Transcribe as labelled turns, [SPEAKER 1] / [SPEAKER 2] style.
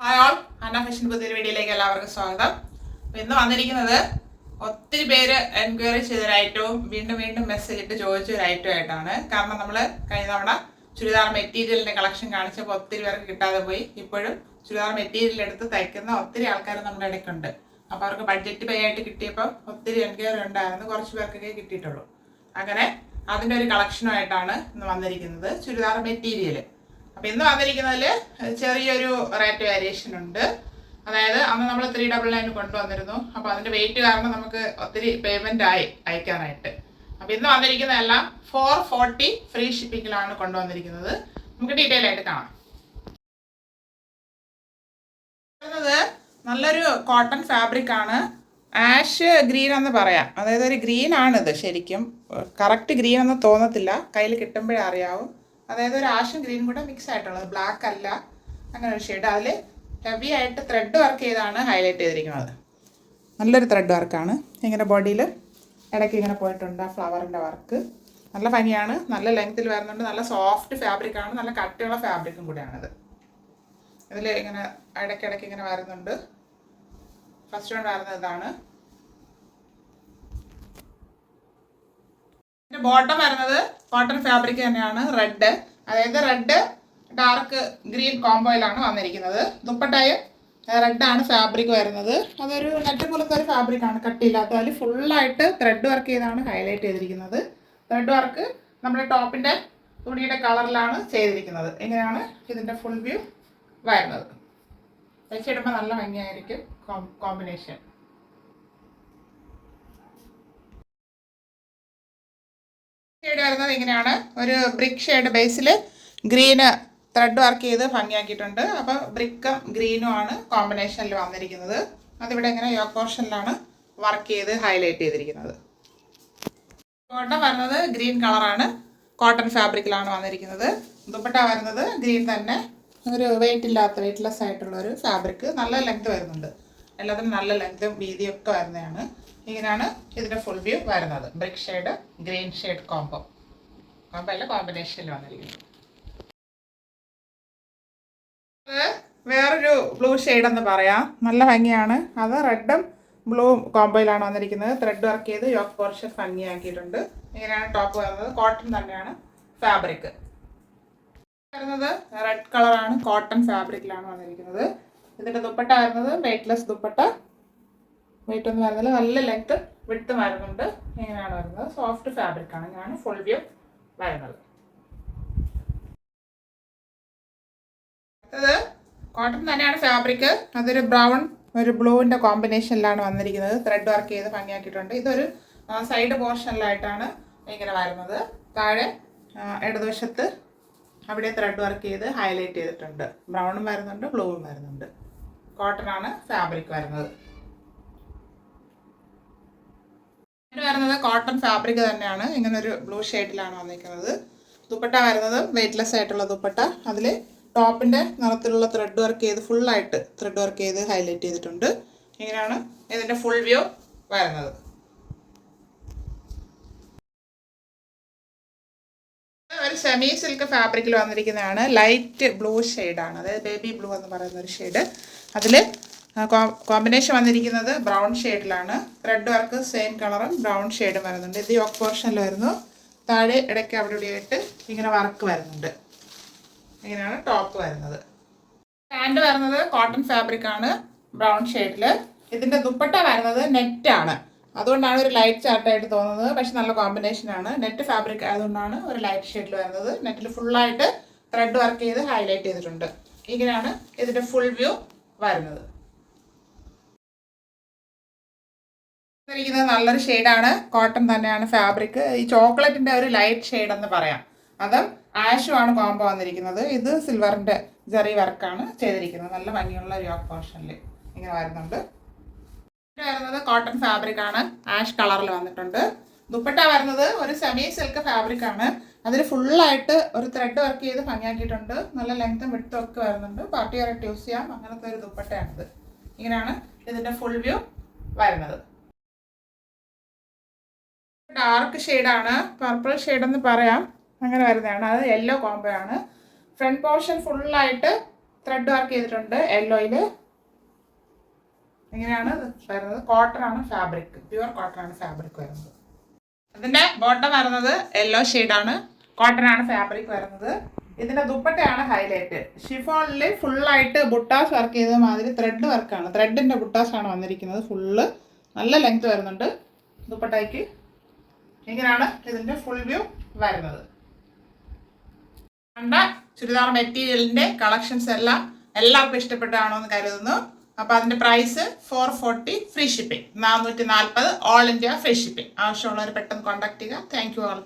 [SPEAKER 1] Hi all, അന്ന fashion പുതിയൊരു വീഡിയോയിലേക്ക് എല്ലാവർക്കും സ്വാഗതം. ഇന്ന് വന്നിരിക്കുന്നത് ഒത്തിരി പേര് എൻക്വയറി ചെയ്തൊരൈറ്റവും വീണ്ടും വീണ്ടും മെസ്സേജ് ഇട്ട് ചോദിച്ചൊരൈറ്റമായിട്ടാണ്. കാരണം നമ്മൾ കഴിഞ്ഞ തവണ ചുരിദാർ മെറ്റീരിയലിൻ്റെ കളക്ഷൻ കാണിച്ചപ്പോൾ ഒത്തിരി പേർക്ക് കിട്ടാതെ പോയി. ഇപ്പോഴും ചുരിദാർ മെറ്റീരിയൽ എടുത്ത് തയ്ക്കുന്ന ഒത്തിരി ആൾക്കാർ നമ്മുടെ ഇടയ്ക്കുണ്ട്. അപ്പോൾ അവർക്ക് ബഡ്ജറ്റ് പേ ആയിട്ട് കിട്ടിയപ്പോൾ ഒത്തിരി എൻക്വയറി ഉണ്ടായിരുന്നു, കുറച്ച് പേർക്കൊക്കെ കിട്ടിയിട്ടുള്ളൂ. അങ്ങനെ അതിൻ്റെ ഒരു കളക്ഷനുമായിട്ടാണ് ഇന്ന് വന്നിരിക്കുന്നത്, ചുരിദാർ മെറ്റീരിയൽ. അപ്പോൾ ഇന്ന് വന്നിരിക്കുന്നതിൽ ചെറിയൊരു റേറ്റ് വേരിയേഷൻ ഉണ്ട്. അതായത് അന്ന് നമ്മൾ 399 കൊണ്ടുവന്നിരുന്നു. അപ്പോൾ അതിൻ്റെ വെയിറ്റ് കാരണം നമുക്ക് ഒത്തിരി പേയ്മെൻ്റ് ആയി അയക്കാനായിട്ട്. അപ്പോൾ ഇന്ന് വന്നിരിക്കുന്നതെല്ലാം 440 ഫ്രീ ഷിപ്പിങ്ങിലാണ് കൊണ്ടുവന്നിരിക്കുന്നത്. നമുക്ക് ഡീറ്റെയിൽ ആയിട്ട് കാണാം. നല്ലൊരു കോട്ടൺ ഫാബ്രിക് ആണ്, ആഷ് ഗ്രീൻ എന്ന് പറയാം. അതായത് ഒരു ഗ്രീൻ ആണിത്, ശരിക്കും കറക്റ്റ് ഗ്രീൻ എന്ന് തോന്നത്തില്ല, കയ്യിൽ കിട്ടുമ്പോഴേ അറിയാവും. അതായത് ഒരു ആഷും ഗ്രീനും കൂടെ മിക്സ് ആയിട്ടുള്ളത്, ബ്ലാക്ക് അല്ല, അങ്ങനെ ഒരു ഷെയ്ഡ്. അതിൽ ഹെവി ആയിട്ട് ത്രെഡ് വർക്ക് ചെയ്താണ് ഹൈലൈറ്റ് ചെയ്തിരിക്കുന്നത്. നല്ലൊരു ത്രെഡ് വർക്കാണ്. ഇങ്ങനെ ബോഡിയിൽ ഇടയ്ക്ക് ഇങ്ങനെ പോയിട്ടുണ്ട് ആ ഫ്ലവറിൻ്റെ വർക്ക്. നല്ല ഭംഗിയാണ്, നല്ല ലെങ്ത്തിൽ വരുന്നുണ്ട്, നല്ല സോഫ്റ്റ് ഫാബ്രിക്കാണ്, നല്ല കട്ടിയുള്ള ഫാബ്രിക്കും കൂടിയാണിത്. ഇതിൽ ഇങ്ങനെ ഇടയ്ക്കിടയ്ക്ക് ഇങ്ങനെ വരുന്നുണ്ട്. ഫസ്റ്റ് വൺ വരുന്നത് ഇതാണ്. ഇതിൻ്റെ ബോട്ടം വരുന്നത് കോട്ടൺ ഫാബ്രിക് തന്നെയാണ്, റെഡ്. അതായത് റെഡ് ഡാർക്ക് ഗ്രീൻ കോംബോയിലാണ് വന്നിരിക്കുന്നത്. ദുപ്പട്ടയും റെഡാണ് ഫാബ്രിക് വരുന്നത്. അതൊരു നെറ്റ് പോലത്തെ ഒരു ഫാബ്രിക്കാണ്, കട്ടിയില്ലാത്ത. അതിൽ ഫുള്ളായിട്ട് ത്രെഡ് വർക്ക് ചെയ്താണ് ഹൈലൈറ്റ് ചെയ്തിരിക്കുന്നത്. ത്രെഡ് വർക്ക് നമ്മുടെ ടോപ്പിൻ്റെ തുണിയുടെ കളറിലാണ് ചെയ്തിരിക്കുന്നത്. ഇങ്ങനെയാണ് ഇതിൻ്റെ ഫുൾ വ്യൂ വരുന്നത്. വെച്ചിടുമ്പോൾ നല്ല ഭംഗിയായിരിക്കും കോമ്പിനേഷൻ. ഷെയ്ഡ് വരുന്നത് ഇങ്ങനെയാണ്, ഒരു ബ്രിക്ക് ഷെയ്ഡ് ബേസിൽ ഗ്രീന് ത്രെഡ് വർക്ക് ചെയ്ത് ഭംഗിയാക്കിയിട്ടുണ്ട്. അപ്പോൾ ബ്രിക്കും ഗ്രീനും ആണ് കോമ്പിനേഷനിൽ വന്നിരിക്കുന്നത്. അതിവിടെ ഇങ്ങനെ യോക്ക് പോർഷനിലാണ് വർക്ക് ചെയ്ത് ഹൈലൈറ്റ് ചെയ്തിരിക്കുന്നത്. ബോട്ടം വരുന്നത് ഗ്രീൻ കളറാണ്, കോട്ടൺ ഫാബ്രിക്കിലാണ് വന്നിരിക്കുന്നത്. ദുപ്പട്ട വരുന്നത് ഗ്രീൻ തന്നെ, ഒരു വെയ്റ്റ്ലെസ് ആയിട്ടുള്ള ഒരു ഫാബ്രിക്. നല്ല ലെങ്ത് വരുന്നുണ്ട്, എല്ലാത്തിനും നല്ല ലെങ്തും വീതിയും ഒക്കെ വരുന്നതാണ്. ഇങ്ങനെയാണ് ഇതിൻ്റെ ഫുൾ വ്യൂ വരുന്നത്. Brick shade green shade combo അല്ല, കോമ്പിനേഷനിൽ വന്നിരിക്കുന്നത്. അത് വേറൊരു ബ്ലൂ ഷെയ്ഡ് എന്ന് പറയാം, നല്ല ഭംഗിയാണ്. അത് റെഡും ബ്ലൂവും കോംബോയിലാണ് വന്നിരിക്കുന്നത്. ത്രെഡ് വർക്ക് ചെയ്ത് യോക്ക് പോർഷൻ ഭംഗിയാക്കിയിട്ടുണ്ട്. ഇങ്ങനെയാണ് ടോപ്പ് വരുന്നത്. കോട്ടൺ തന്നെയാണ് ഫാബ്രിക് വരുന്നത്. റെഡ് കളറാണ്, കോട്ടൺ ഫാബ്രിക്കിലാണ് വന്നിരിക്കുന്നത്. ഇതിൻ്റെ ദുപ്പട്ട വരുന്നത് വെയ്റ്റ്ലെസ് ദുപ്പട്ട, വെയിറ്റ് ഒന്നും വരുന്നില്ല, നല്ല ലെങ്ത് വിഡ്ത്ത് വരുന്നുണ്ട്. ഇങ്ങനെയാണ് വരുന്നത്. സോഫ്റ്റ് ഫാബ്രിക്കാണ്. ഇങ്ങനെയാണ് ഫുൾ വ്യൂ വരുന്നത്. അത് കോട്ടൺ തന്നെയാണ് ഫാബ്രിക്. അതൊരു ബ്രൗൺ ഒരു ബ്ലൂവിൻ്റെ കോമ്പിനേഷനിലാണ് വന്നിരിക്കുന്നത്. ത്രെഡ് വർക്ക് ചെയ്ത് ഭംഗിയാക്കിയിട്ടുണ്ട്. ഇതൊരു സൈഡ് പോർഷനിലായിട്ടാണ് ഇങ്ങനെ വരുന്നത്. താഴെ ഇടതുവശത്ത് അവിടെ ത്രെഡ് വർക്ക് ചെയ്ത് ഹൈലൈറ്റ് ചെയ്തിട്ടുണ്ട്. ബ്രൗണും വരുന്നുണ്ട്, ബ്ലൂവും വരുന്നുണ്ട്. കോട്ടനാണ് ഫാബ്രിക് വരുന്നത്. വരുന്നത് കോട്ടൺ ഫാബ്രിക് തന്നെയാണ്, ഇങ്ങനെ ഒരു ബ്ലൂ ഷെയ്ഡിലാണ് വന്നിരിക്കുന്നത്. ദുപ്പട്ട വരുന്നത് വെയ്റ്റ്ലെസ് ആയിട്ടുള്ള ദുപ്പട്ട. അതിൽ ടോപ്പിൻ്റെ നിറത്തിലുള്ള ത്രെഡ് വർക്ക് ചെയ്ത് ഫുള്ളായിട്ട് ത്രെഡ് വർക്ക് ചെയ്ത് ഹൈലൈറ്റ് ചെയ്തിട്ടുണ്ട്. ഇങ്ങനെയാണ് ഇതിൻ്റെ ഫുൾ വ്യൂ വരുന്നത്. ഒരു സെമി സിൽക്ക് ഫാബ്രിക്കിൽ വന്നിരിക്കുന്നതാണ്. ലൈറ്റ് ബ്ലൂ ഷെയ്ഡാണ്, അതായത് ബേബി ബ്ലൂ എന്ന് പറയുന്ന ഒരു ഷെയ്ഡ്. അതിൽ കോമ്പിനേഷൻ വന്നിരിക്കുന്നത് ബ്രൗൺ ഷെയ്ഡിലാണ്. ത്രെഡ് വർക്ക് സെയിം കളറും ബ്രൗൺ ഷെയ്ഡും വരുന്നുണ്ട്. ഇത് യോക്ക് പോർഷനിൽ വരുന്നു. താഴെ ഇടയ്ക്ക് അവിടെ ഇവിടെയായിട്ട് ഇങ്ങനെ വർക്ക് വരുന്നുണ്ട്. ഇങ്ങനെയാണ് ടോപ്പ് വരുന്നത്. പാൻറ് വരുന്നത് കോട്ടൺ ഫാബ്രിക്കാണ്, ബ്രൗൺ ഷെയ്ഡിൽ. ഇതിൻ്റെ ദുപ്പട്ട വരുന്നത് നെറ്റാണ്, അതുകൊണ്ടാണ് ഒരു ലൈറ്റ് ചാർട്ടായിട്ട് തോന്നുന്നത്. പക്ഷെ നല്ല കോമ്പിനേഷനാണ്. നെറ്റ് ഫാബ്രിക് ആയതുകൊണ്ടാണ് ഒരു ലൈറ്റ് ഷെയ്ഡിൽ വരുന്നത്. നെറ്റിൽ ഫുള്ളായിട്ട് ത്രെഡ് വർക്ക് ചെയ്ത് ഹൈലൈറ്റ് ചെയ്തിട്ടുണ്ട്. ഇങ്ങനെയാണ് ഇതിൻ്റെ ഫുൾ വ്യൂ വരുന്നത്. നല്ലൊരു ഷെയ്ഡാണ്, കോട്ടൺ തന്നെയാണ് ഫാബ്രിക്. ഈ ചോക്ലേറ്റിൻ്റെ ഒരു ലൈറ്റ് ഷെയ്ഡ് എന്ന് പറയാം. അതും ആഷുമാണ് കോംബോ വന്നിരിക്കുന്നത്. ഇത് സിൽവറിൻ്റെ ജെറി വർക്കാണ് ചെയ്തിരിക്കുന്നത്. നല്ല ഭംഗിയുള്ള യോക്ക് പോർഷനിൽ ഇങ്ങനെ വരുന്നുണ്ട്. വരുന്നത് കോട്ടൺ ഫാബ്രിക്കാണ്, ആഷ് കളറിൽ വന്നിട്ടുണ്ട്. ദുപ്പട്ട വരുന്നത് ഒരു സെമി സിൽക്ക് ഫാബ്രിക്കാണ്. അതിൽ ഫുള്ളായിട്ട് ഒരു ത്രെഡ് വർക്ക് ചെയ്ത് ഭംഗിയാക്കിയിട്ടുണ്ട്. നല്ല ലെങ്ത്തും വിഡ്ത്തും ഒക്കെ വരുന്നുണ്ട്. പാർട്ടി വെയറായിട്ട് യൂസ് ചെയ്യാം, അങ്ങനത്തെ ഒരു ദുപ്പട്ടയാണിത്. ഇങ്ങനെയാണ് ഇതിൻ്റെ ഫുൾ വ്യൂ വരുന്നത്. ഡാർക്ക് ഷെയ്ഡാണ്, പർപ്പിൾ ഷെയ്ഡെന്ന് പറയാം, അങ്ങനെ വരുന്നതാണ്. അത് യെല്ലോ കോംബോ ആണ്. ഫ്രണ്ട് പോർഷൻ ഫുള്ളായിട്ട് ത്രെഡ് വർക്ക് ചെയ്തിട്ടുണ്ട്. യെല്ലോയിൽ ഇങ്ങനെയാണ് വരുന്നത്. കോട്ടൺ ആണ് ഫാബ്രിക്, പ്യുവർ കോട്ടൺ ആണ് ഫാബ്രിക് വരുന്നത്. ഇതിന്റെ ബോട്ടം വരുന്നത് യെല്ലോ ഷെയ്ഡാണ്, കോട്ടൺ ആണ് ഫാബ്രിക് വരുന്നത്. ഇതിന്റെ ദുപ്പട്ടയാണ് ഹൈലൈറ്റ്. ഷിഫോണിൽ ഫുള്ളായിട്ട് ബുട്ടാസ് വർക്ക് ചെയ്ത മാതിരി ത്രെഡ് വർക്കാണ്, ത്രെഡിന്റെ ബുട്ടാസ് ആണ് വന്നിരിക്കുന്നത്. ഫുള്ള് നല്ല ലെങ്ത് വരുന്നുണ്ട് ദുപ്പട്ടയ്ക്ക്. ഇങ്ങനെയാണ് ഇതിന്റെ ഫുൾ വ്യൂ വരുന്നത്. കണ്ട ചുരിദാർ മെറ്റീരിയലിന്റെ കളക്ഷൻസ് എല്ലാം എല്ലാവർക്കും ഇഷ്ടപ്പെട്ടാണോ എന്ന് കരുതുന്നു. അപ്പോൾ അതിന്റെ price 440 free shipping, 440 all India free shipping. ആവശ്യമുള്ളവർ പെട്ടെന്ന് കോൺടാക്ട് ചെയ്യുക. Thank you all.